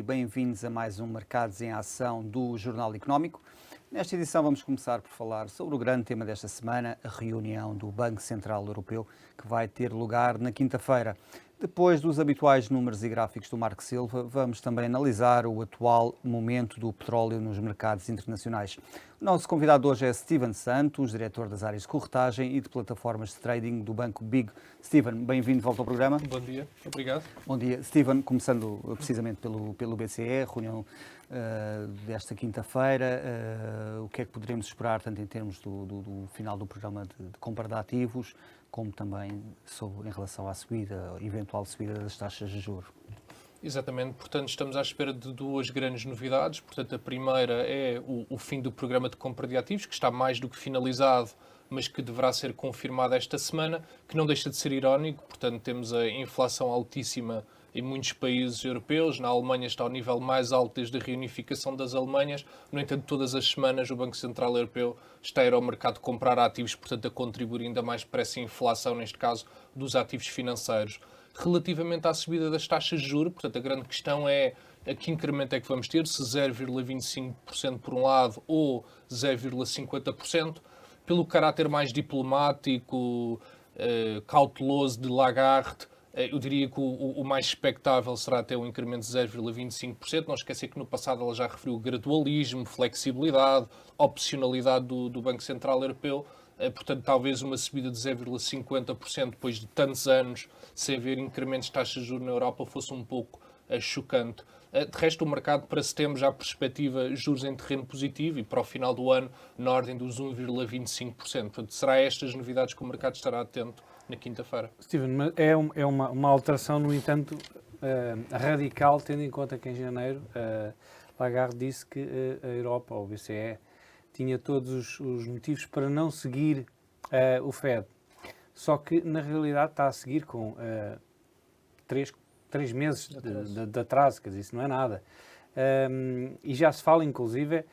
e bem-vindos a mais um Mercados em Ação do Jornal Económico. Nesta edição vamos começar por falar sobre o grande tema desta semana, a reunião do Banco Central Europeu, que vai ter lugar na quinta-feira. Depois dos habituais números e gráficos do Marco Silva, vamos também analisar o atual momento do petróleo nos mercados internacionais. O nosso convidado hoje é Steven Santos, diretor das áreas de corretagem e de plataformas de trading do Banco Big. Steven, bem-vindo de volta ao programa. Bom dia, obrigado. Bom dia. Steven, começando precisamente pelo BCE, reunião desta quinta-feira, o que é que poderemos esperar, tanto em termos do final do programa de compra de ativos, como também em relação à eventual subida das taxas de juros? Exatamente, portanto estamos à espera de duas grandes novidades. Portanto, a primeira é o fim do programa de compra de ativos, que está mais do que finalizado, mas que deverá ser confirmado esta semana, que não deixa de ser irónico. Portanto, temos a inflação altíssima em muitos países europeus. Na Alemanha está ao nível mais alto desde a reunificação das Alemanhas. No entanto, todas as semanas o Banco Central Europeu está a ir ao mercado comprar ativos, portanto, a contribuir ainda mais para essa inflação, neste caso, dos ativos financeiros. Relativamente à subida das taxas de juros, portanto, a grande questão é a que incremento é que vamos ter, se 0,25% por um lado ou 0,50%. Pelo caráter mais diplomático, cauteloso de Lagarde, eu diria que o mais expectável será até um incremento de 0,25%. Não esquecer que no passado ela já referiu gradualismo, flexibilidade, opcionalidade do Banco Central Europeu. Portanto, talvez uma subida de 0,50% depois de tantos anos sem haver incrementos de taxas de juros na Europa fosse um pouco chocante. De resto, o mercado para setembro já perspectiva juros em terreno positivo e para o final do ano na ordem dos 1,25%. Portanto, será estas novidades que o mercado estará atento na quinta-feira. Steven, é uma alteração, no entanto, radical, tendo em conta que em janeiro Lagarde disse que a Europa, ou o BCE, tinha todos os motivos para não seguir o Fed. Só que, na realidade, está a seguir com 3 meses de atraso, quer dizer, isso não é nada. E já se fala, inclusive,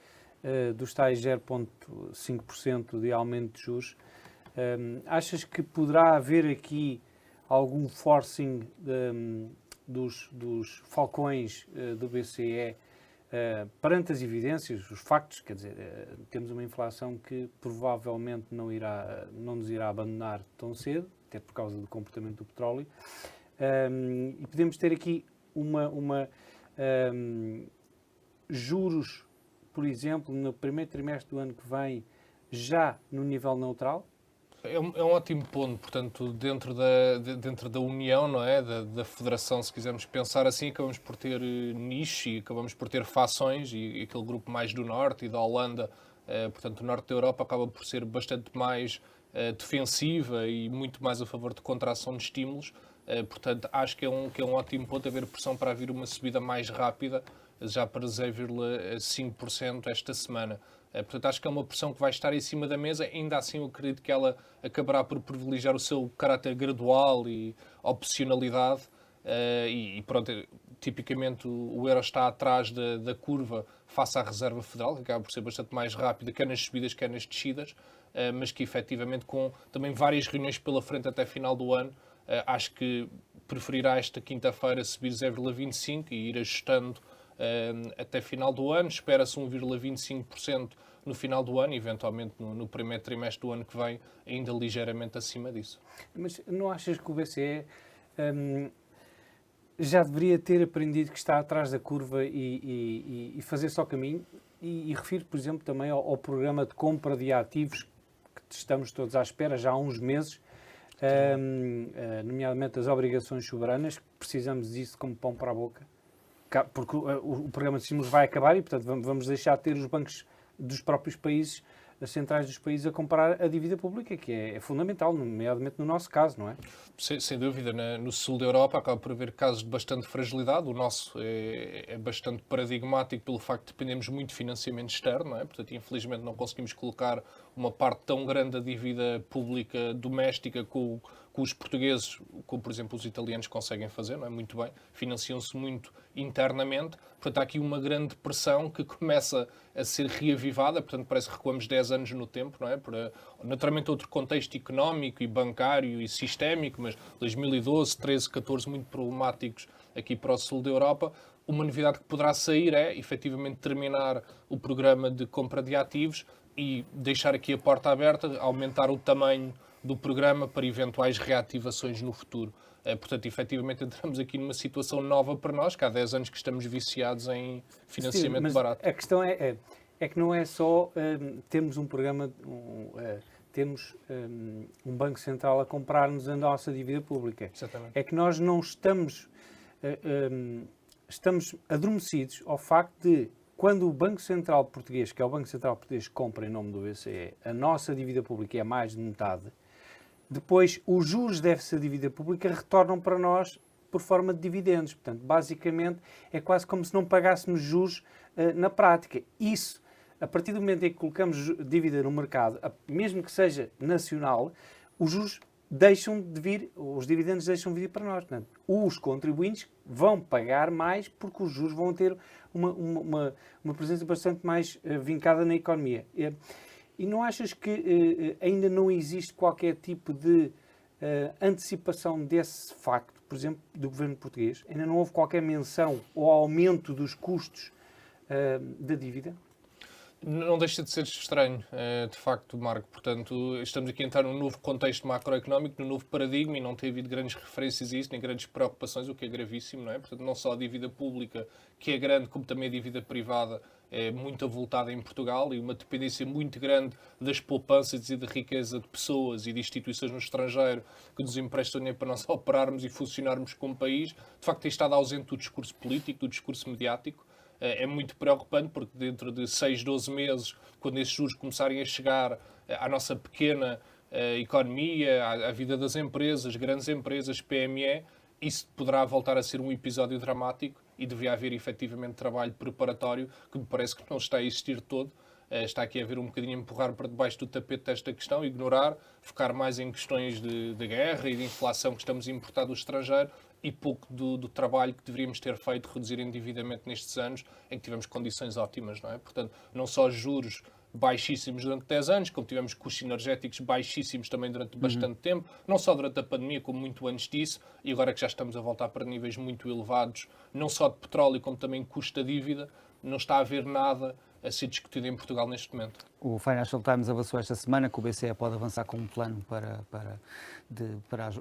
dos tais 0,5% de aumento de juros. Achas que poderá haver aqui algum forcing dos falcões do BCE perante as evidências, os factos? Quer dizer, temos uma inflação que provavelmente não nos irá abandonar tão cedo, até por causa do comportamento do petróleo. E podemos ter aqui juros, por exemplo, no primeiro trimestre do ano que vem, já no nível neutral? É um ótimo ponto, portanto, dentro da União, não é? Da Federação, se quisermos pensar assim, acabamos por ter nichos e acabamos por ter fações, e aquele grupo mais do Norte e da Holanda, portanto, o Norte da Europa acaba por ser bastante mais defensiva e muito mais a favor de contração de estímulos. Portanto, acho que é um ótimo ponto haver pressão para haver uma subida mais rápida, já para 0,5% esta semana. Portanto, acho que é uma pressão que vai estar em cima da mesa. Ainda assim, eu acredito que ela acabará por privilegiar o seu caráter gradual e opcionalidade. E pronto, tipicamente o euro está atrás da curva face à Reserva Federal, que acaba por ser bastante mais rápida, quer nas subidas, quer nas descidas, mas que efetivamente, com também várias reuniões pela frente até final do ano, acho que preferirá esta quinta-feira subir 0,25% e ir ajustando até final do ano. Espera-se 1,25% no final do ano, eventualmente no primeiro trimestre do ano que vem, ainda ligeiramente acima disso. Mas não achas que o BCE já deveria ter aprendido que está atrás da curva e fazer só caminho? E refiro, por exemplo, também ao programa de compra de ativos que estamos todos à espera já há uns meses, nomeadamente as obrigações soberanas, que precisamos disso como pão para a boca. Porque o programa de estímulos vai acabar e, portanto, vamos deixar de ter os bancos dos próprios países, as centrais dos países, a comprar a dívida pública, que é fundamental, nomeadamente no nosso caso, não é? Sem dúvida. No sul da Europa acaba por haver casos de bastante fragilidade. O nosso é bastante paradigmático pelo facto de dependemos muito de financiamento externo, não é? Portanto, infelizmente não conseguimos colocar uma parte tão grande da dívida pública doméstica com os portugueses, como por exemplo os italianos conseguem fazer, não é? Muito bem, financiam-se muito internamente. Portanto, há aqui uma grande pressão que começa a ser reavivada, portanto parece que recuamos 10 anos no tempo, não é? Naturalmente outro contexto económico e bancário e sistémico, mas 2012, 13, 14 muito problemáticos aqui para o sul da Europa. Uma novidade que poderá sair é, efetivamente, terminar o programa de compra de ativos e deixar aqui a porta aberta, aumentar o tamanho do programa para eventuais reativações no futuro. Portanto, efetivamente, entramos aqui numa situação nova para nós, que há 10 anos que estamos viciados em financiamento mas barato. A questão é que não é só termos um programa, temos um Banco Central a comprar-nos a nossa dívida pública. Exatamente. É que nós não estamos adormecidos ao facto de, quando o Banco Central Português, que é o Banco Central Português, compra em nome do BCE, a nossa dívida pública é mais de metade, depois os juros dessa dívida pública retornam para nós por forma de dividendos. Portanto, basicamente, é quase como se não pagássemos juros na prática. Isso, a partir do momento em que colocamos dívida no mercado, mesmo que seja nacional, os juros deixam de vir, os dividendos deixam de vir para nós. Portanto, os contribuintes vão pagar mais porque os juros vão ter uma presença bastante mais vincada na economia. E não achas que ainda não existe qualquer tipo de antecipação desse facto, por exemplo, do governo português? Ainda não houve qualquer menção ao aumento dos custos da dívida? Não deixa de ser estranho, de facto, Marco. Portanto, estamos aqui a entrar num novo contexto macroeconómico, num novo paradigma, e não tem havido grandes referências a isso, nem grandes preocupações, o que é gravíssimo, não é? Portanto, não só a dívida pública, que é grande, como também a dívida privada, é muito avultada em Portugal, e uma dependência muito grande das poupanças e da riqueza de pessoas e de instituições no estrangeiro que nos emprestam dinheiro para nós operarmos e funcionarmos como país. De facto, tem estado ausente do discurso político, do discurso mediático. É muito preocupante, porque dentro de 6, 12 meses, quando esses juros começarem a chegar à nossa pequena economia, à vida das empresas, grandes empresas, PME, isso poderá voltar a ser um episódio dramático e devia haver efetivamente trabalho preparatório, que me parece que não está a existir todo. Está aqui a haver um bocadinho empurrar para debaixo do tapete esta questão, ignorar, focar mais em questões de guerra e de inflação que estamos a importar do estrangeiro, e pouco do trabalho que deveríamos ter feito, reduzir endividamento nestes anos em que tivemos condições ótimas, não é? Portanto, não só juros baixíssimos durante 10 anos, como tivemos custos energéticos baixíssimos também durante bastante tempo, não só durante a pandemia, como muito antes disso, e agora que já estamos a voltar para níveis muito elevados, não só de petróleo, como também custo da dívida, não está a haver nada a ser discutido em Portugal neste momento. O Financial Times avançou esta semana que o BCE pode avançar com um plano para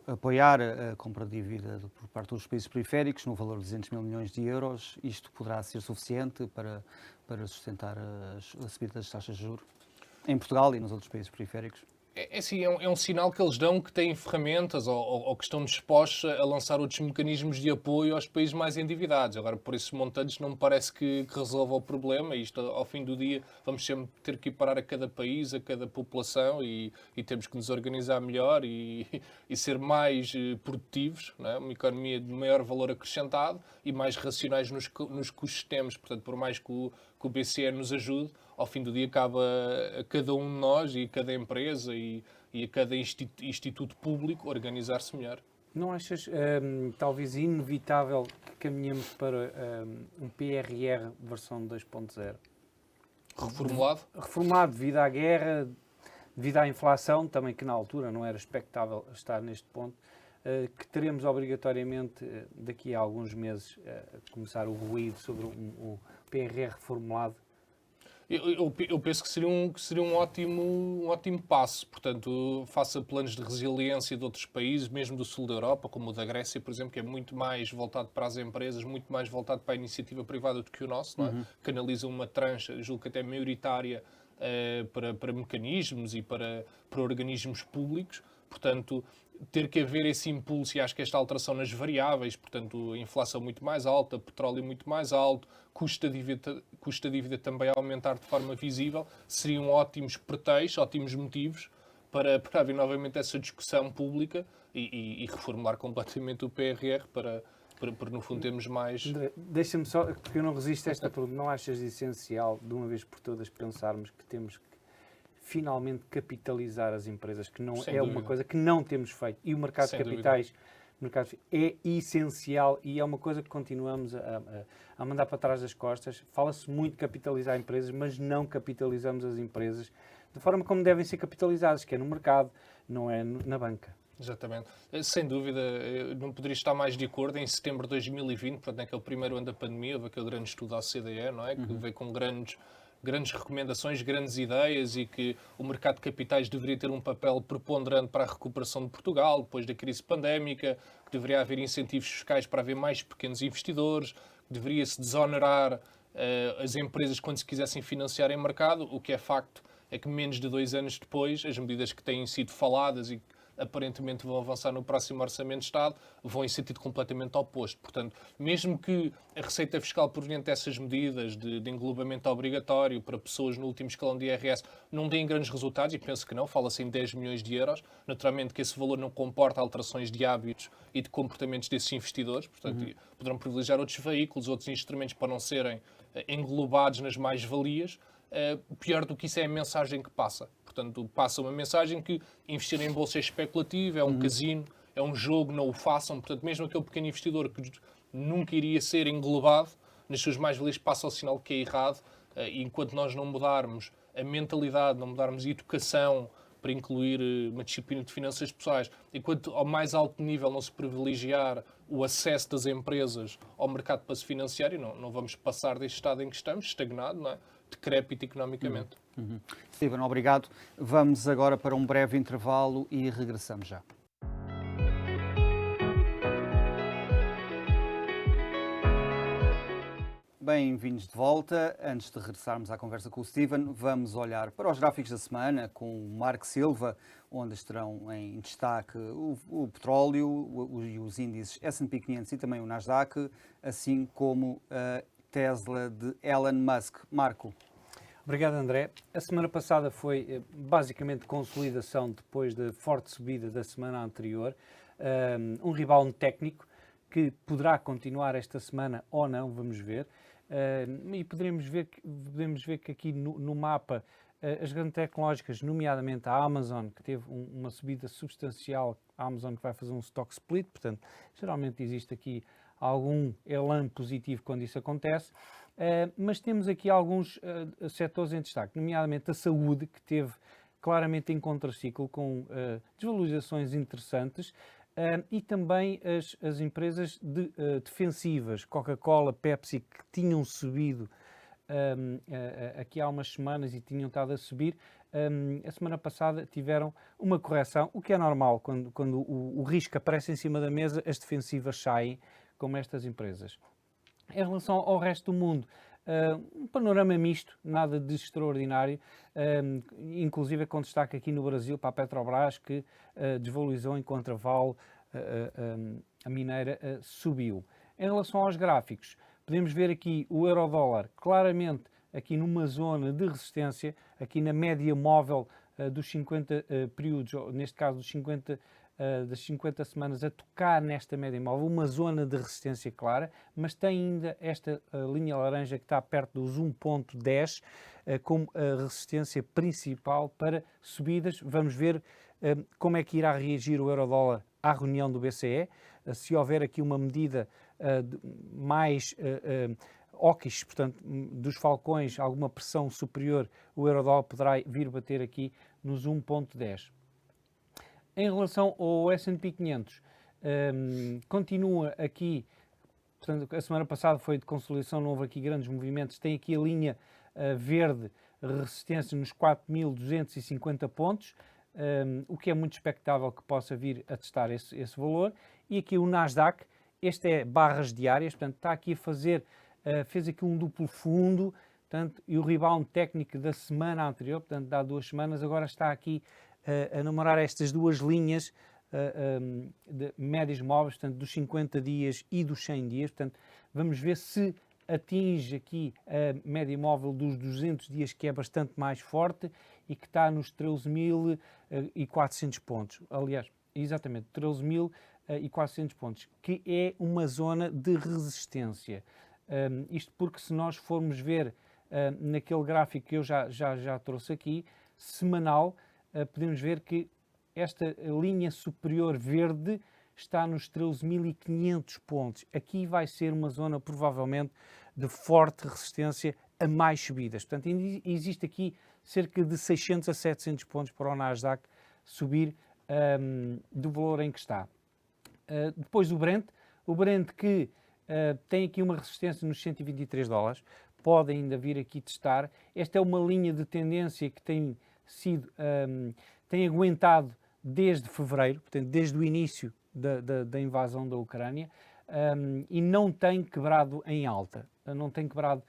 apoiar a compra de dívida por parte dos países periféricos no valor de 200 mil milhões de euros. Isto poderá ser suficiente para sustentar a subida das taxas de juros em Portugal e nos outros países periféricos? É um sinal que eles dão que têm ferramentas ou que estão dispostos a lançar outros mecanismos de apoio aos países mais endividados. Agora, por esses montantes, não me parece que resolva o problema. Isto, ao fim do dia, vamos sempre ter que ir parar a cada país, a cada população, e temos que nos organizar melhor e ser mais produtivos, não é? Uma economia de maior valor acrescentado e mais racionais nos custos que temos. Portanto, por mais que o BCE nos ajude, ao fim do dia cabe a cada um de nós e a cada empresa e a cada instituto público organizar-se melhor. Não achas talvez inevitável que caminhemos para um PRR versão 2.0? Reformulado? Reformulado devido à guerra, devido à inflação, também que na altura não era expectável estar neste ponto, que teremos obrigatoriamente daqui a alguns meses começar o ruído sobre um PRR reformulado? Eu penso que seria um ótimo passo. Portanto, faça planos de resiliência de outros países, mesmo do sul da Europa, como o da Grécia, por exemplo, que é muito mais voltado para as empresas, muito mais voltado para a iniciativa privada do que o nosso, não é? Canaliza uma trancha, julgo que até maioritária, para mecanismos e para organismos públicos. Portanto, ter que haver esse impulso, e acho que esta alteração nas variáveis, portanto, a inflação muito mais alta, petróleo muito mais alto, custo da dívida também a aumentar de forma visível, seriam ótimos pretextos, ótimos motivos para haver novamente essa discussão pública e reformular completamente o PRR para no fundo termos mais... Deixa-me só, porque eu não resisto a esta pergunta, não achas essencial, de uma vez por todas, pensarmos que temos que finalmente capitalizar as empresas, que não é uma coisa que não temos feito, e o mercado de capitais é essencial e é uma coisa que continuamos a mandar para trás das costas. Fala-se muito de capitalizar empresas, mas não capitalizamos as empresas da forma como devem ser capitalizadas, que é no mercado, não é na banca. Exatamente. Sem dúvida, eu não poderia estar mais de acordo. Em setembro de 2020, portanto, naquele primeiro ano da pandemia, houve aquele grande estudo da OCDE, não é? Que veio com grandes recomendações, grandes ideias e que o mercado de capitais deveria ter um papel preponderante para a recuperação de Portugal, depois da crise pandémica, que deveria haver incentivos fiscais para haver mais pequenos investidores, que deveria-se desonerar as empresas quando se quisessem financiar em mercado. O que é facto é que menos de 2 anos depois, as medidas que têm sido faladas e aparentemente vão avançar no próximo Orçamento de Estado, vão em sentido completamente oposto. Portanto, mesmo que a receita fiscal proveniente dessas medidas de englobamento obrigatório para pessoas no último escalão de IRS não deem grandes resultados, e penso que não, fala-se em 10 milhões de euros, naturalmente que esse valor não comporta alterações de hábitos e de comportamentos desses investidores, portanto, poderão privilegiar outros veículos, outros instrumentos para não serem englobados nas mais-valias. Pior do que isso é a mensagem que passa. Portanto, passa uma mensagem que investir em bolsa é especulativo, é um casino, é um jogo, não o façam. Portanto, mesmo aquele pequeno investidor que nunca iria ser englobado nas suas mais-valias passa o sinal que é errado. E enquanto nós não mudarmos a mentalidade, não mudarmos a educação para incluir uma disciplina de finanças pessoais, enquanto ao mais alto nível não se privilegiar o acesso das empresas ao mercado para se financiar, e não vamos passar deste estado em que estamos, estagnado, não é? Decrépito economicamente. Steven, obrigado. Vamos agora para um breve intervalo e regressamos já. Bem-vindos de volta. Antes de regressarmos à conversa com o Steven, vamos olhar para os gráficos da semana com o Marco Silva, onde estarão em destaque o petróleo e os índices S&P 500 e também o Nasdaq, assim como a Tesla de Elon Musk. Marco. Obrigado, André. A semana passada foi basicamente consolidação depois da forte subida da semana anterior. Um rebound técnico que poderá continuar esta semana ou não, vamos ver. E podemos ver que aqui no mapa as grandes tecnológicas, nomeadamente a Amazon, que teve uma subida substancial, a Amazon que vai fazer um stock split, portanto, geralmente existe aqui algum elan positivo quando isso acontece, mas temos aqui alguns setores em destaque, nomeadamente a saúde, que teve claramente em contraciclo com desvalorizações interessantes, e também as empresas defensivas, Coca-Cola, Pepsi, que tinham subido aqui há umas semanas e tinham estado a subir, a semana passada tiveram uma correção, o que é normal, quando o risco aparece em cima da mesa, as defensivas saem, como estas empresas. Em relação ao resto do mundo, um panorama misto, nada de extraordinário, inclusive com destaque aqui no Brasil para a Petrobras, que desvalorizou, enquanto a Vale, a mineira, subiu. Em relação aos gráficos, podemos ver aqui o euro-dólar claramente aqui numa zona de resistência, aqui na média móvel dos 50 períodos, neste caso das 50 semanas, a tocar nesta média móvel, uma zona de resistência clara, mas tem ainda esta linha laranja que está perto dos 1.10 como a resistência principal para subidas. Vamos ver como é que irá reagir o euro-dólar à reunião do BCE, se houver aqui uma medida mais hawkish, portanto, dos falcões, alguma pressão superior, o euro-dólar poderá vir bater aqui nos 1.10. Em relação ao S&P 500, continua aqui, portanto, a semana passada foi de consolidação, não houve aqui grandes movimentos, tem aqui a linha verde, resistência nos 4.250 pontos, o que é muito expectável que possa vir a testar esse valor, e aqui o Nasdaq, este é barras diárias, portanto, está aqui a fazer, fez aqui um duplo fundo, portanto, e o rebound técnico da semana anterior, portanto, há 2 semanas, agora está aqui a namorar estas duas linhas de médias móveis, portanto, dos 50 dias e dos 100 dias. Portanto, vamos ver se atinge aqui a média móvel dos 200 dias, que é bastante mais forte e que está nos 13.400 pontos. Aliás, exatamente, 13.400 pontos, que é uma zona de resistência. Isto porque, se nós formos ver naquele gráfico que eu já trouxe aqui, semanal, podemos ver que esta linha superior verde está nos 13.500 pontos. Aqui vai ser uma zona, provavelmente, de forte resistência a mais subidas. Portanto, existe aqui cerca de 600 a 700 pontos para o Nasdaq subir do valor em que está. Depois o Brent que tem aqui uma resistência nos $123, pode ainda vir aqui testar. Esta é uma linha de tendência que tem aguentado desde fevereiro, portanto, desde o início da invasão da Ucrânia, e não tem quebrado em alta, não tem quebrado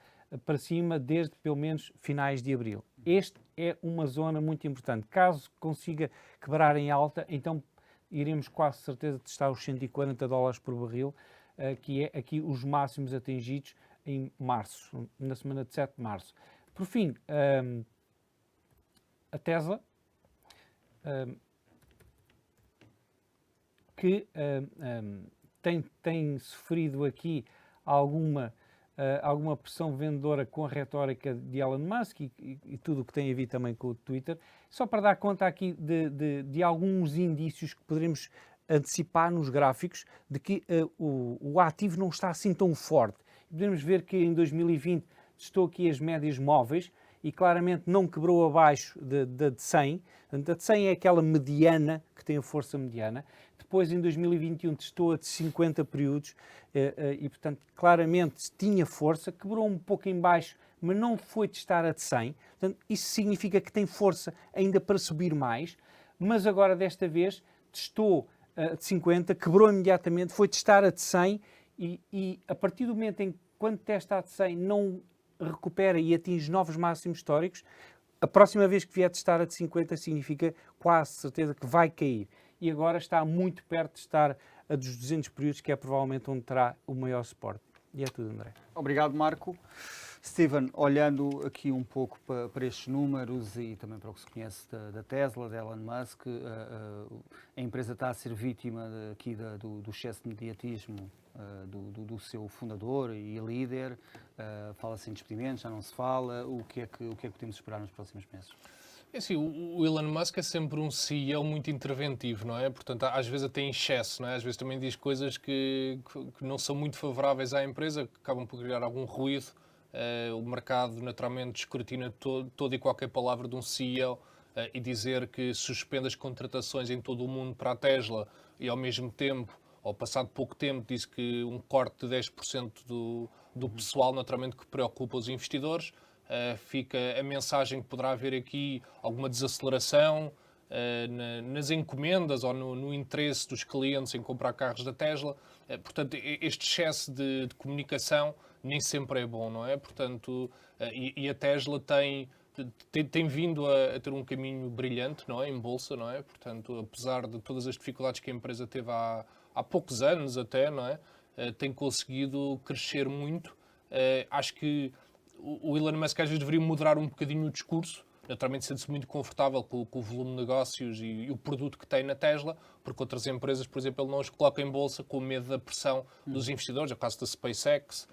para cima desde pelo menos finais de abril. Este é uma zona muito importante. Caso consiga quebrar em alta, então iremos quase certeza testar os $140 por barril, que é aqui os máximos atingidos em março, na semana de 7 de março. Por fim, a Tesla, que tem sofrido aqui alguma pressão vendedora com a retórica de Elon Musk e tudo o que tem a ver também com o Twitter, só para dar conta aqui de alguns indícios que poderemos antecipar nos gráficos de que o ativo não está assim tão forte. Podemos ver que em 2020 testou aqui as médias móveis e claramente não quebrou abaixo da de 100. Portanto, a de 100 é aquela mediana, que tem a força mediana. Depois, em 2021, testou a de 50 períodos e, portanto, claramente tinha força, quebrou um pouco em baixo, mas não foi testar a de 100. Portanto, isso significa que tem força ainda para subir mais, mas agora, desta vez, testou a de 50, quebrou imediatamente, foi testar a de 100 e a partir do momento em que, quando testa a de 100, não recupera e atinge novos máximos históricos, a próxima vez que vier testar a de 50 significa quase certeza que vai cair. E agora está muito perto de estar a dos 200 períodos, que é provavelmente onde terá o maior suporte. E é tudo, André. Obrigado, Marco. Steven, olhando aqui um pouco para estes números e também para o que se conhece da Tesla, da Elon Musk, a empresa está a ser vítima aqui do excesso de mediatismo do seu fundador e líder. Fala-se em despedimentos, já não se fala. O que é que podemos esperar nos próximos meses? É assim, o Elon Musk é sempre um CEO muito interventivo, não é? Portanto, às vezes até em excesso, não é? Às vezes também diz coisas que não são muito favoráveis à empresa, que acabam por criar algum ruído. O mercado naturalmente escrutina toda e qualquer palavra de um CEO e dizer que suspende as contratações em todo o mundo para a Tesla e ao mesmo tempo, ou passado pouco tempo, diz que um corte de 10% do pessoal naturalmente que preocupa os investidores. Fica a mensagem que poderá haver aqui alguma desaceleração nas encomendas ou no interesse dos clientes em comprar carros da Tesla. Portanto, este excesso de comunicação nem sempre é bom, não é? Portanto, e a Tesla tem vindo a ter um caminho brilhante, não é? Em bolsa, não é? Portanto, apesar de todas as dificuldades que a empresa teve há poucos anos até, não é? Tem conseguido crescer muito. Acho que o Elon Musk às vezes deveria moderar um bocadinho o discurso, naturalmente sente-se muito confortável com o volume de negócios e o produto que tem na Tesla, porque outras empresas, por exemplo, ele não os coloca em bolsa com medo da pressão dos investidores. É o caso da SpaceX,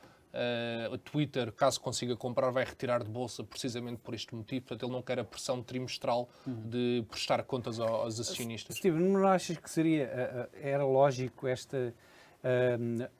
o Twitter, caso consiga comprar, vai retirar de bolsa precisamente por este motivo. Portanto, ele não quer a pressão trimestral de prestar contas aos acionistas. Steven, não achas que era lógico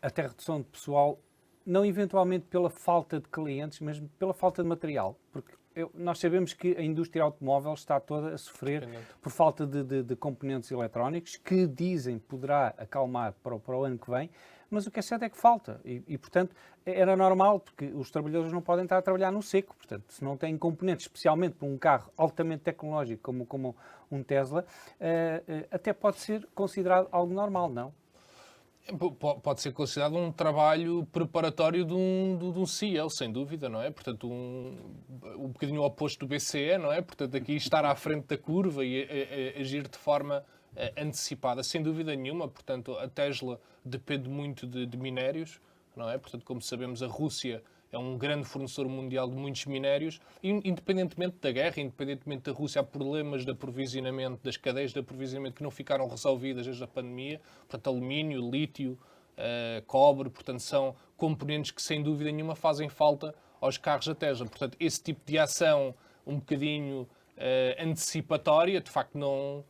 até redução de pessoal, não eventualmente pela falta de clientes, mas pela falta de material? Porque nós sabemos que a indústria automóvel está toda a sofrer por falta de componentes eletrónicos, que dizem poderá acalmar para o ano que vem, mas o que é certo é que falta. E, portanto, era normal, porque os trabalhadores não podem estar a trabalhar no seco. Portanto, se não têm componentes, especialmente para um carro altamente tecnológico como um Tesla, até pode ser considerado algo normal, não? Pode ser considerado um trabalho preparatório de um CEO, sem dúvida, não é? Portanto, um bocadinho oposto do BCE, não é? Portanto, aqui estar à frente da curva e agir de forma antecipada, sem dúvida nenhuma. Portanto, a Tesla depende muito de minérios, não é? Portanto, como sabemos, a Rússia é um grande fornecedor mundial de muitos minérios, e independentemente da guerra, independentemente da Rússia, há problemas de aprovisionamento, das cadeias de aprovisionamento que não ficaram resolvidas desde a pandemia. Portanto, alumínio, lítio, cobre, portanto, são componentes que sem dúvida nenhuma fazem falta aos carros da Tesla. Portanto, esse tipo de ação um bocadinho antecipatória, de facto não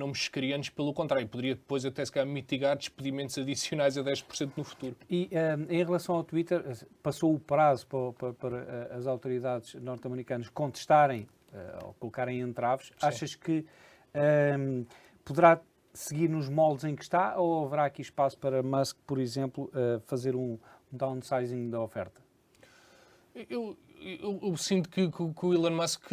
me chocaria, antes pelo contrário, poderia depois até se calhar mitigar despedimentos adicionais a 10% no futuro. E em relação ao Twitter, passou o prazo para as autoridades norte-americanas contestarem ou colocarem entraves. Sim. Achas que poderá seguir nos moldes em que está ou haverá aqui espaço para Musk, por exemplo, fazer um downsizing da oferta? Eu sinto que o Elon Musk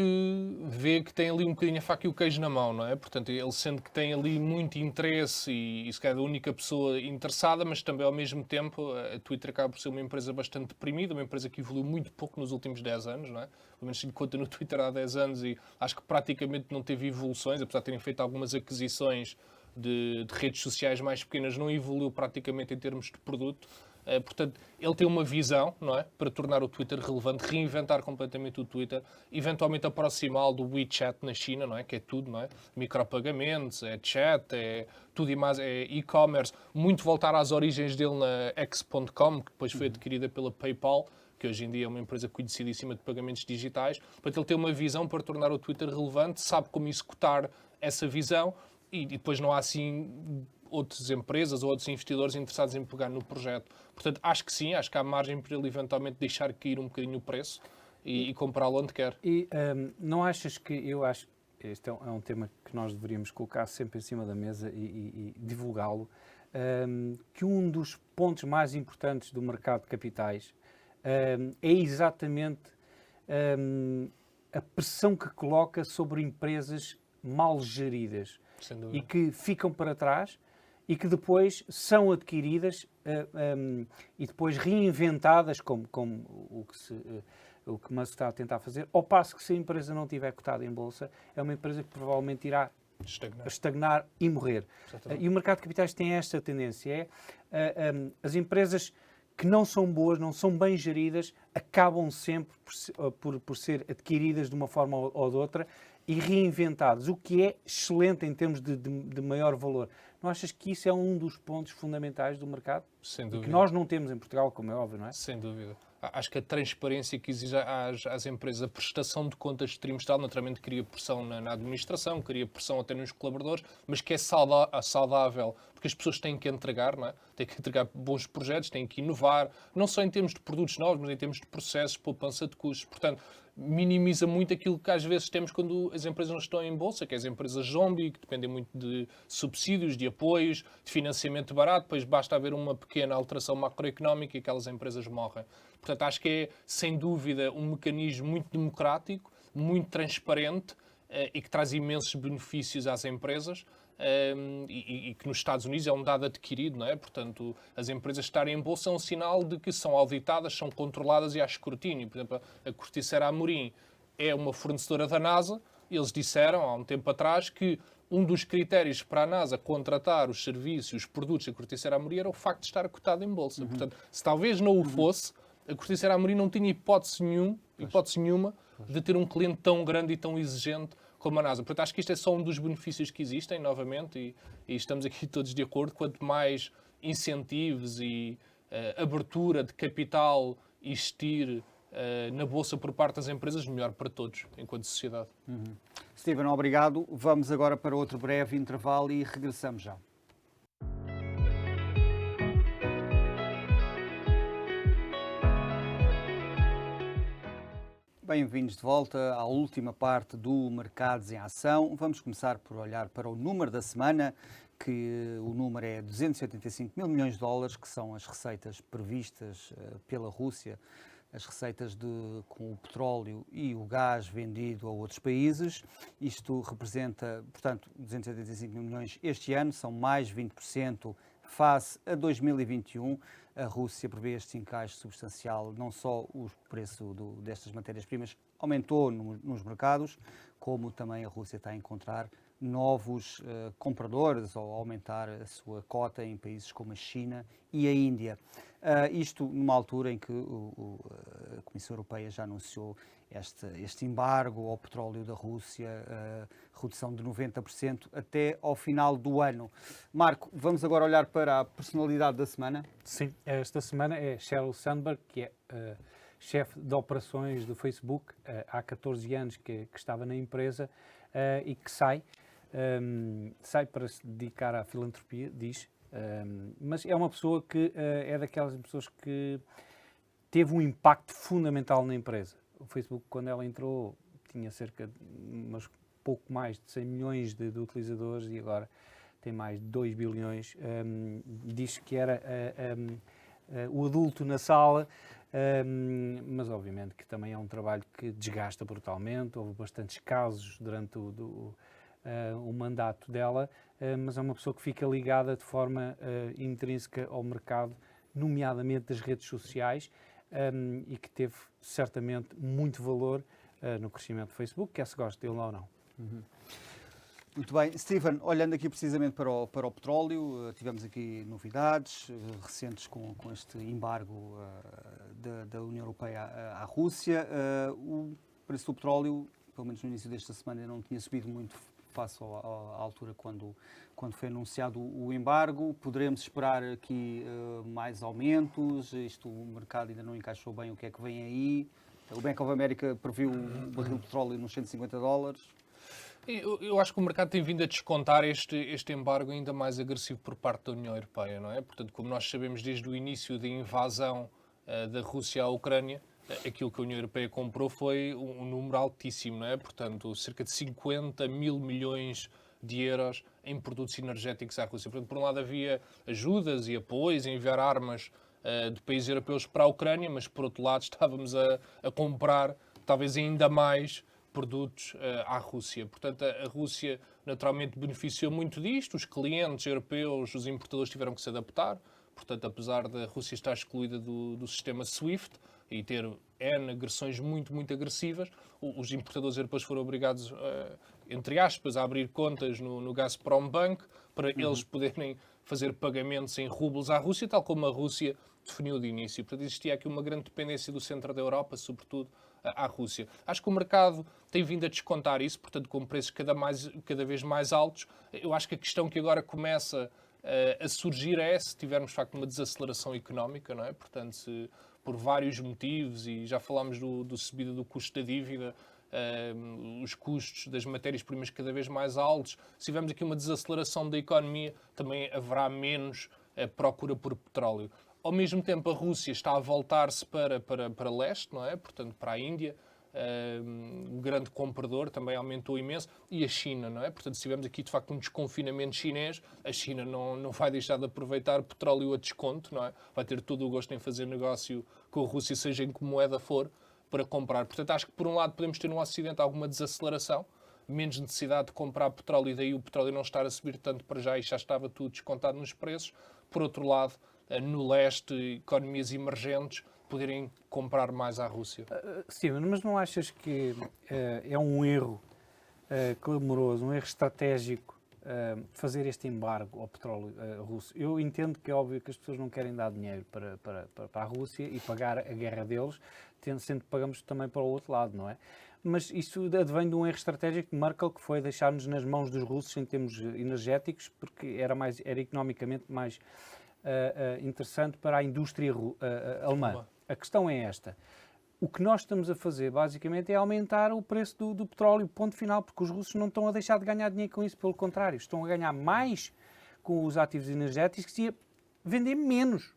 vê que tem ali um bocadinho a faca e o queijo na mão, não é? Portanto, ele sente que tem ali muito interesse e se calhar é a única pessoa interessada, mas também ao mesmo tempo a Twitter acaba por ser uma empresa bastante deprimida, uma empresa que evoluiu muito pouco nos últimos 10 anos, não é? Pelo menos se lhe conta no Twitter há 10 anos e acho que praticamente não teve evoluções, apesar de terem feito algumas aquisições de redes sociais mais pequenas, não evoluiu praticamente em termos de produto. Portanto, ele tem uma visão, não é, para tornar o Twitter relevante, reinventar completamente o Twitter, eventualmente aproximá-lo do WeChat na China, não é, que é tudo, não é, micropagamentos, é chat, é tudo e mais, é e-commerce, muito voltar às origens dele na X.com, que depois foi adquirida pela PayPal, que hoje em dia é uma empresa conhecidíssima de pagamentos digitais. Portanto, ele tem uma visão para tornar o Twitter relevante, sabe como executar essa visão e depois não há assim outras empresas ou outros investidores interessados em pegar no projeto. Portanto, acho que sim, acho que há margem para ele eventualmente deixar cair um bocadinho o preço e comprá-lo onde quer. E não achas que, eu acho que este é um tema que nós deveríamos colocar sempre em cima da mesa e divulgá-lo, que um dos pontos mais importantes do mercado de capitais é exatamente a pressão que coloca sobre empresas mal geridas e que ficam para trás e que depois são adquiridas e depois reinventadas, como o que Musk está a tentar fazer, ao passo que se a empresa não estiver cotada em bolsa, é uma empresa que provavelmente irá estagnar e morrer. E o mercado de capitais tem esta tendência, as empresas que não são boas, não são bem geridas, acabam sempre por ser adquiridas de uma forma ou de outra e reinventadas, o que é excelente em termos de maior valor. Não achas que isso é um dos pontos fundamentais do mercado? Sem dúvida. Que nós não temos em Portugal, como é óbvio, não é? Sem dúvida. Acho que a transparência que exige às empresas, a prestação de contas trimestral, naturalmente cria pressão na administração, cria pressão até nos colaboradores, mas que é saudável, porque as pessoas têm que entregar, não é? Têm que entregar bons projetos, têm que inovar, não só em termos de produtos novos, mas em termos de processos, poupança de custos. Portanto, minimiza muito aquilo que às vezes temos quando as empresas não estão em bolsa, que é as empresas zombie, que dependem muito de subsídios, de apoios, de financiamento barato, depois basta haver uma pequena alteração macroeconómica e aquelas empresas morrem. Portanto, acho que é, sem dúvida, um mecanismo muito democrático, muito transparente e que traz imensos benefícios às empresas. E que nos Estados Unidos é um dado adquirido, não é? Portanto, as empresas estarem em bolsa é um sinal de que são auditadas, são controladas e há escrutínio. Por exemplo, a Corticeira Amorim é uma fornecedora da NASA. Eles disseram, há um tempo atrás, que um dos critérios para a NASA contratar os serviços, os produtos da Corticeira Amorim era o facto de estar cotado em bolsa. Portanto, se talvez não o fosse, a Corticeira Amorim não tinha hipótese nenhuma de ter um cliente tão grande e tão exigente como a NASA. Portanto, acho que isto é só um dos benefícios que existem, novamente, e estamos aqui todos de acordo. Quanto mais incentivos e abertura de capital existir na Bolsa por parte das empresas, melhor para todos, enquanto sociedade. Steven, obrigado. Vamos agora para outro breve intervalo e regressamos já. Bem-vindos de volta à última parte do Mercados em Ação. Vamos começar por olhar para o número da semana, que o número é 285 mil milhões de dólares, que são as receitas previstas pela Rússia, as receitas com o petróleo e o gás vendido a outros países. Isto representa, portanto, 285 mil milhões este ano, são mais 20% face a 2021. A Rússia prevê este encaixe substancial, não só o preço destas matérias-primas aumentou nos mercados, como também a Rússia está a encontrar novos compradores ou aumentar a sua cota em países como a China e a Índia. Isto numa altura em que a Comissão Europeia já anunciou este embargo ao petróleo da Rússia, redução de 90% até ao final do ano. Marco, vamos agora olhar para a personalidade da semana? Sim, esta semana é Sheryl Sandberg, que é chefe de operações do Facebook, há 14 anos que estava na empresa e que sai para se dedicar à filantropia, diz, mas é uma pessoa que é daquelas pessoas que teve um impacto fundamental na empresa. O Facebook, quando ela entrou, tinha cerca de umas pouco mais de 100 milhões de utilizadores e agora tem mais de 2 bilhões. Diz que era o adulto na sala, mas obviamente que também é um trabalho que desgasta brutalmente. Houve bastantes casos durante o mandato dela, mas é uma pessoa que fica ligada de forma intrínseca ao mercado, nomeadamente das redes sociais, e que teve certamente muito valor no crescimento do Facebook, quer se goste dele ou não. Muito bem. Stephen, olhando aqui precisamente para o petróleo, tivemos aqui novidades recentes com este embargo da União Europeia à Rússia. O preço do petróleo, pelo menos no início desta semana, não tinha subido muito face à altura quando foi anunciado o embargo. Poderemos esperar aqui mais aumentos? O mercado ainda não encaixou bem o que é que vem aí. O Bank of America previu o barril de petróleo nos $150. Eu acho que o mercado tem vindo a descontar este embargo ainda mais agressivo por parte da União Europeia, não é? Portanto, como nós sabemos desde o início da invasão da Rússia à Ucrânia, aquilo que a União Europeia comprou foi um número altíssimo, não é? Portanto, cerca de 50 mil milhões de euros em produtos energéticos à Rússia. Portanto, por um lado havia ajudas e apoios a enviar armas de países europeus para a Ucrânia, mas por outro lado estávamos a comprar talvez ainda mais produtos à Rússia. Portanto, a Rússia naturalmente beneficiou muito disto, os clientes europeus, os importadores tiveram que se adaptar, portanto, apesar da Rússia estar excluída do sistema SWIFT e ter N agressões muito, muito agressivas, os importadores europeus foram obrigados, entre aspas, a abrir contas no Gazprom Bank para eles poderem fazer pagamentos em rublos à Rússia, tal como a Rússia definiu de início. Portanto, existia aqui uma grande dependência do centro da Europa, sobretudo à Rússia. Acho que o mercado tem vindo a descontar isso, portanto, com preços cada vez mais altos. Eu acho que a questão que agora começa a surgir é se tivermos, de facto, uma desaceleração económica, não é? Portanto, se por vários motivos, e já falámos do subida do custo da dívida, os custos das matérias-primas cada vez mais altos, se tivermos aqui uma desaceleração da economia, também haverá menos procura por petróleo. Ao mesmo tempo, a Rússia está a voltar-se para leste, não é? Portanto, para a Índia, um grande comprador, também aumentou imenso, e a China, não é? Portanto, se tivermos aqui, de facto, um desconfinamento chinês, a China não vai deixar de aproveitar petróleo a desconto, não é? Vai ter todo o gosto em fazer negócio com a Rússia, seja em que moeda for, para comprar. Portanto, acho que, por um lado, podemos ter no Ocidente alguma desaceleração, menos necessidade de comprar petróleo, e daí o petróleo não estar a subir tanto para já, e já estava tudo descontado nos preços. Por outro lado, no leste, economias emergentes poderem comprar mais à Rússia. Steven, mas não achas que é um erro clamoroso, um erro estratégico fazer este embargo ao petróleo russo? Eu entendo que é óbvio que as pessoas não querem dar dinheiro para a Rússia e pagar a guerra deles, sendo que pagamos também para o outro lado, não é? Mas isso advém de um erro estratégico de Merkel, que foi deixar-nos nas mãos dos russos em termos energéticos, porque era economicamente mais interessante para a indústria alemã. A questão é esta. O que nós estamos a fazer, basicamente, é aumentar o preço do petróleo, ponto final, porque os russos não estão a deixar de ganhar dinheiro com isso, pelo contrário, estão a ganhar mais com os ativos energéticos e a vender menos.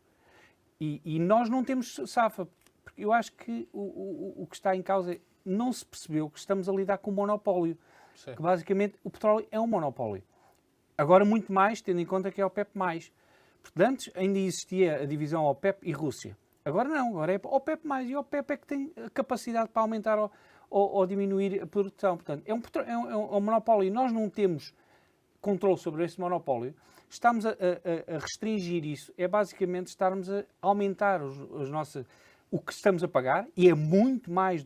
E nós não temos safa. Porque eu acho que o que está em causa não se percebeu que estamos a lidar com um monopólio. Sim. Que basicamente o petróleo é um monopólio. Agora muito mais, tendo em conta que é a OPEP+. Porque antes ainda existia a divisão OPEP e Rússia. Agora não, agora é OPEP+, e a OPEP é que tem a capacidade para aumentar ou diminuir a produção. Portanto, é um monopólio e nós não temos controle sobre esse monopólio. Estamos a restringir isso. É basicamente estarmos a aumentar o que estamos a pagar, e é muito mais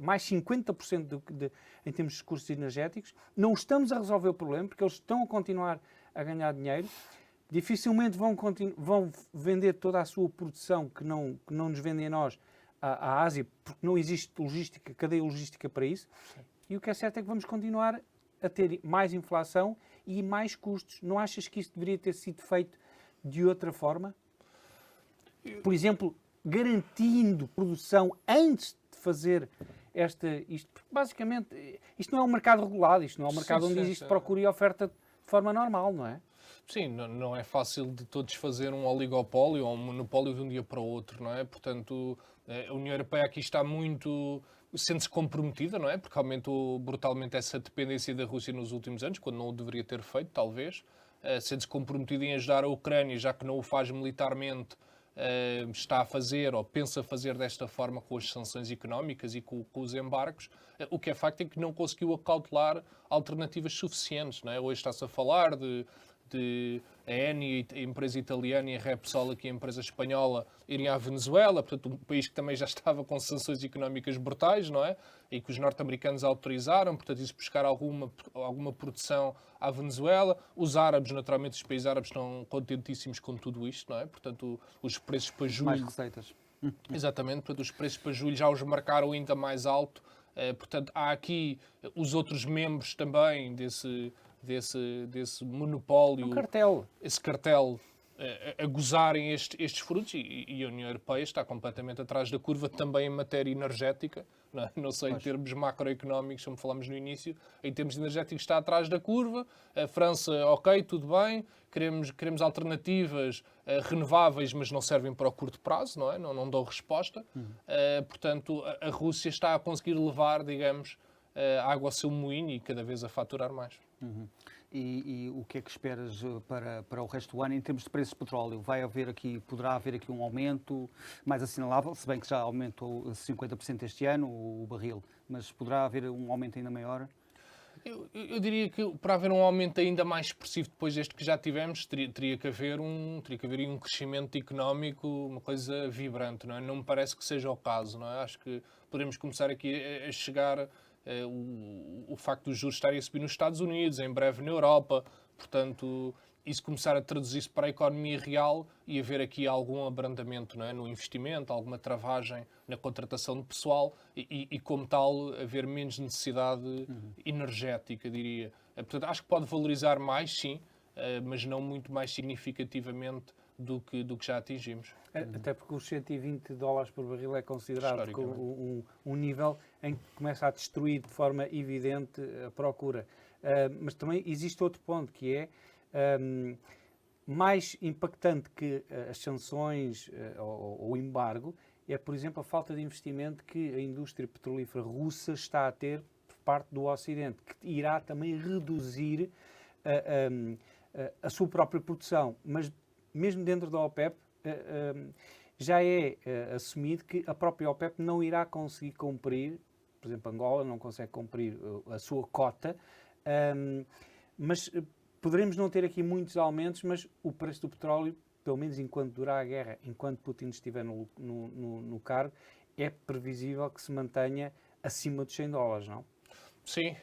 mais 50% em termos de custos energéticos. Não estamos a resolver o problema, porque eles estão a continuar a ganhar dinheiro. Dificilmente vão vender toda a sua produção que não nos vendem a nós à Ásia, porque não existe cadeia logística para isso. Sim. E o que é certo é que vamos continuar a ter mais inflação e mais custos. Não achas que isso deveria ter sido feito de outra forma? Por exemplo, garantindo produção antes de fazer isto. Porque basicamente, isto não é um mercado regulado, isto não é um mercado onde existe procura e oferta de forma normal, não é? Sim, não é fácil de todos fazer um oligopólio ou um monopólio de um dia para o outro, não é? Portanto, a União Europeia aqui está muito sente-se comprometida, não é? Porque aumentou brutalmente essa dependência da Rússia nos últimos anos, quando não o deveria ter feito, talvez. Sente-se comprometida em ajudar a Ucrânia, já que não o faz militarmente, está a fazer ou pensa fazer desta forma com as sanções económicas e com os embargos. O que é facto é que não conseguiu acautelar alternativas suficientes, não é? Hoje está-se a falar de a Eni, a empresa italiana, e a Repsol, aqui a empresa espanhola, irem à Venezuela, portanto um país que também já estava com sanções económicas brutais, não é? E que os norte-americanos autorizaram, portanto isso buscar alguma produção à Venezuela. Os árabes, naturalmente, os países árabes estão contentíssimos com tudo isto, não é? Portanto os preços para julho... Mais receitas. Exatamente, portanto os preços para julho já os marcaram ainda mais alto. Portanto há aqui os outros membros também desse monopólio, esse cartel, a gozarem estes frutos, e a União Europeia está completamente atrás da curva também em matéria energética, não só em termos macroeconómicos, como falámos no início, em termos energéticos está atrás da curva. A França, ok, tudo bem, queremos alternativas renováveis, mas não servem para o curto prazo, não é? Não dão resposta. Portanto, a Rússia está a conseguir levar, digamos, água ao seu moinho e cada vez a faturar mais. E o que é que esperas para o resto do ano em termos de preços de petróleo? Poderá haver aqui um aumento mais assinalável, se bem que já aumentou 50% este ano o barril, mas poderá haver um aumento ainda maior? Eu diria que para haver um aumento ainda mais expressivo depois deste que já tivemos, teria que haver um crescimento económico, uma coisa vibrante, não é? Não me parece que seja o caso, não é? Acho que podemos começar aqui a chegar o facto dos juros estarem a subir nos Estados Unidos, em breve na Europa, portanto, isso começar a traduzir-se para a economia real e haver aqui algum abrandamento, não é? No investimento, alguma travagem na contratação de pessoal e como tal, haver menos necessidade energética, diria. Portanto, acho que pode valorizar mais, sim, mas não muito mais significativamente do que já atingimos. Até porque os $120 por barril é considerado um nível em que começa a destruir de forma evidente a procura. Mas também existe outro ponto, que é mais impactante que as sanções ou o embargo, é, por exemplo, a falta de investimento que a indústria petrolífera russa está a ter por parte do Ocidente, que irá também reduzir a sua própria produção. Mas mesmo dentro da OPEP, já é assumido que a própria OPEP não irá conseguir cumprir, por exemplo, Angola não consegue cumprir a sua cota, mas poderemos não ter aqui muitos aumentos, mas o preço do petróleo, pelo menos enquanto durar a guerra, enquanto Putin estiver no cargo, é previsível que se mantenha acima dos $100, não? Sim,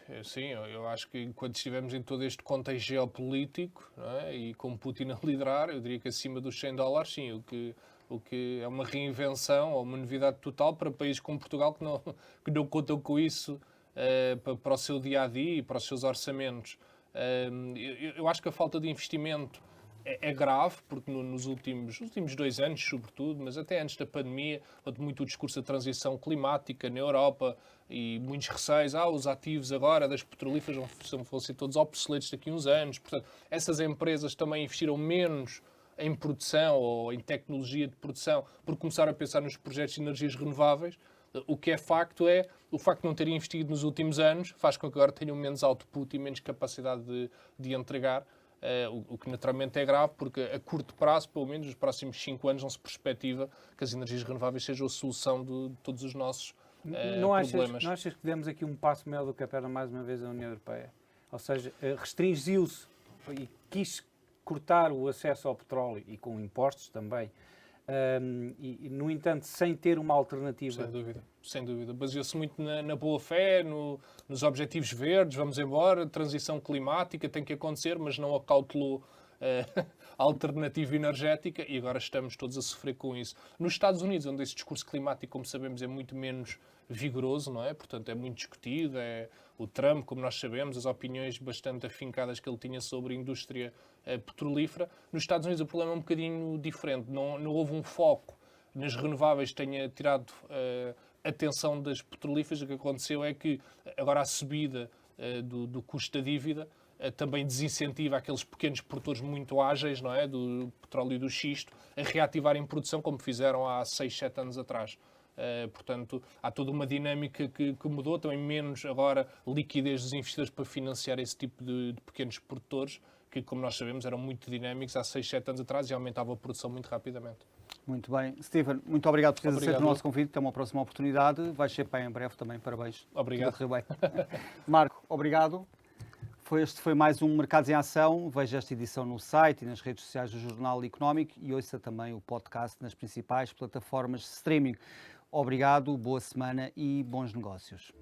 eu acho que enquanto estivermos em todo este contexto geopolítico, não é? E com Putin a liderar, eu diria que acima dos $100, sim, o que é uma reinvenção ou uma novidade total para países como Portugal que não contam com isso para o seu dia-a-dia e para os seus orçamentos. Eu acho que a falta de investimento é grave, porque nos últimos 2 anos, sobretudo, mas até antes da pandemia, houve muito o discurso da transição climática na Europa e muitos receios, os ativos agora das petrolíferas vão ser todos obsoletos daqui a uns anos. Portanto, essas empresas também investiram menos em produção ou em tecnologia de produção por começar a pensar nos projetos de energias renováveis. O que é facto é, o facto de não terem investido nos últimos anos faz com que agora tenham menos output e menos capacidade de entregar. O que naturalmente é grave, porque a curto prazo, pelo menos nos próximos 5 anos, não se perspectiva que as energias renováveis sejam a solução de todos os nossos problemas. Não achas que demos aqui um passo maior do que a perna mais uma vez à União Europeia? Ou seja, restringiu-se e quis cortar o acesso ao petróleo e com impostos também, e no entanto, sem ter uma alternativa. Sem dúvida. Baseou-se muito na boa-fé, nos objetivos verdes, vamos embora, transição climática tem que acontecer, mas não acautelou a alternativa energética e agora estamos todos a sofrer com isso. Nos Estados Unidos, onde esse discurso climático, como sabemos, é muito menos vigoroso, não é? Portanto, é muito discutido, o Trump, como nós sabemos, as opiniões bastante afincadas que ele tinha sobre a indústria petrolífera. Nos Estados Unidos o problema é um bocadinho diferente, não houve um foco nas renováveis que tenha tirado atenção das petrolíferas. O que aconteceu é que agora a subida do custo da dívida também desincentiva aqueles pequenos produtores muito ágeis, não é, do petróleo e do xisto, a reativarem produção como fizeram há 6, 7 anos atrás. Portanto, há toda uma dinâmica que mudou, também menos agora liquidez dos investidores para financiar esse tipo de pequenos produtores, que, como nós sabemos, eram muito dinâmicos há 6, 7 anos atrás e aumentavam a produção muito rapidamente. Muito bem. Steven, muito obrigado por teres aceito Obrigado. o nosso convite. Até uma próxima oportunidade. Vais ser pai em breve também. Parabéns. Obrigado. Tudo a correr bem. Marco, obrigado. Este foi mais um Mercados em Ação. Veja esta edição no site e nas redes sociais do Jornal Económico e ouça também o podcast nas principais plataformas de streaming. Obrigado, boa semana e bons negócios.